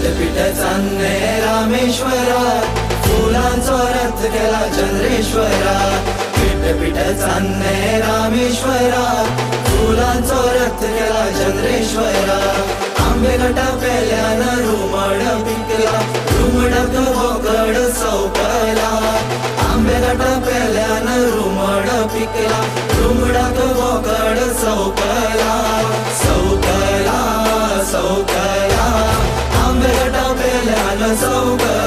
विद्यापीठ चांदणे रामेश्वरा, फुलांचो रथ केला चंद्रेश्वरा. विद्यापीठ चांदणे रामेश्वरा, फुलांचो रथ केला चंद्रेश्वरा. आंबे घटा पेल्यान रुमड पिकला, रुमडक बोकड सौकला. आंबे घटा पेल्यान रुमड पिकला, रुमडक बोकड सौकला. सौकला सौकला, आंबे घटा पेल्यान सौकला.